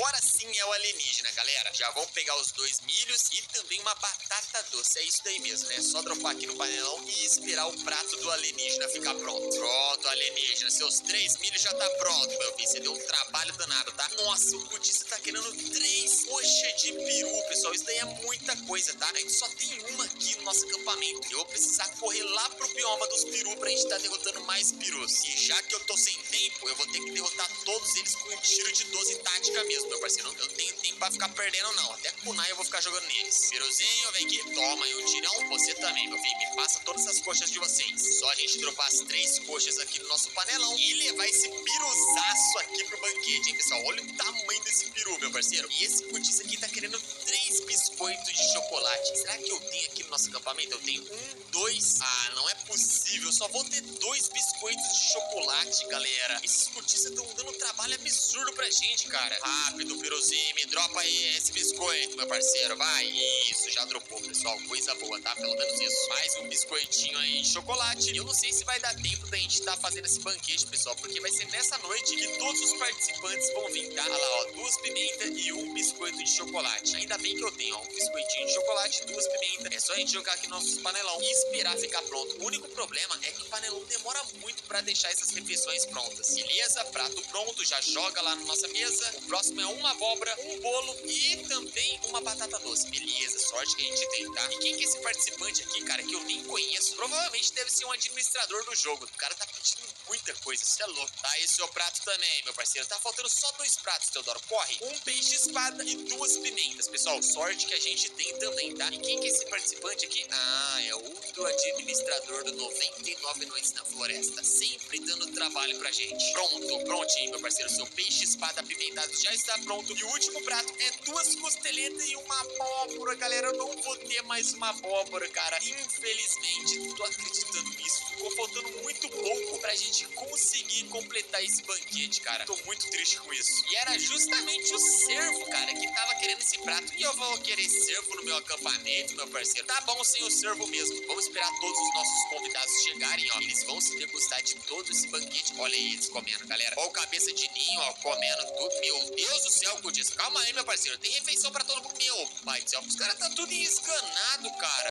agora sim é o alienígena, galera. Já vamos pegar os 2 milhos e também uma batata doce. É isso daí mesmo, né? Só dropar aqui no panelão e esperar o prato do alienígena ficar pronto. Pronto, alienígena. Seus 3 milhos já tá pronto, meu filho. Você deu um trabalho danado, tá? Nossa, o Cutiça tá querendo 3 coxas de peru, pessoal. Isso daí é muita coisa, tá? A gente só tem uma aqui no nosso acampamento. Eu vou precisar correr lá pro bioma dos peru pra gente tá derrotando mais perus. E já que eu tô sem tempo, eu vou ter que derrotar todos eles com um tiro de 12 tática mesmo, meu parceiro. Eu não tenho tempo pra ficar perdendo, não. Até kunai eu vou ficar jogando neles. Peruzinho, vem aqui. Toma aí um tirão. Você também, meu filho. Me passa todas as coxas de vocês. Só a gente dropar as 3 coxas aqui no nosso panelão e levar esse piruzaço aqui pro banquete, hein, pessoal? Olha o tamanho desse peru, meu parceiro. E esse Cutiça aqui tá querendo 3 biscoitos de chocolate. Será que eu tenho aqui no nosso acampamento? Eu tenho 1, 2. Ah, não é possível. Eu só vou ter 2 biscoitos de chocolate, galera. Esses Cutiças estão dando um trabalho absurdo pra gente, cara. Rápido, Piruzinho. Me dropa aí esse biscoito, meu parceiro. Vai. Isso, já dropou, pessoal. Coisa boa, tá? Pelo menos isso. Mais um biscoitinho aí de chocolate. Eu não sei se vai dar tempo da gente tá fazendo esse banquete, pessoal, porque vai ser nessa noite que todos os participantes vão vir, tá? Olha lá, ó. 2 pimentas e 1 biscoito de chocolate. Ainda bem que eu tenho, ó. Um biscoitinho de chocolate, 2 pimentas. É só a gente jogar aqui no nosso panelão e esperar ficar pronto. O único problema é que o panelão demora muito pra deixar essas refeições prontas. Beleza? Prato pronto, já joga lá na nossa mesa. O próximo é uma abóbora, um bolo e também uma batata doce. Beleza, sorte que a gente tem, tá? E quem que é esse participante aqui, cara, que eu nem conheço? Provavelmente deve ser um administrador do jogo. O cara tá pedindo muita coisa, isso é louco. Tá aí seu prato também, meu parceiro. Tá faltando só 2 pratos, Teodoro. Corre. Um peixe espada e 2 pimentas. Pessoal, sorte que a gente tem também, tá? E quem que é esse participante aqui? Ah, é outro administrador do 99 Noites na Floresta. Sempre dando trabalho pra gente. Pronto, prontinho, meu parceiro. Seu peixe espada apimentado já está pronto. E o último prato é 2 costeletas e uma abóbora, galera. Eu não vou ter mais uma abóbora, cara. Infelizmente, tô acreditando nisso. Ficou faltando muito pouco pra gente conseguir completar esse banquete, cara. Tô muito triste com isso. E era justamente o cervo, cara, que tava querendo esse prato. E eu vou querer cervo no meu acampamento, meu parceiro. Tá bom sem o cervo mesmo. Vamos esperar todos os nossos convidados chegarem, ó. Eles vão se degustar de todo esse banquete. Olha aí eles comendo, galera. Ó o cabeça de ninho, ó, comendo tudo. Meu Deus do céu, Cutiça. Calma aí, meu parceiro. Tem refeição pra todo mundo. Meu pai do céu. Os caras tá tudo enganado, cara.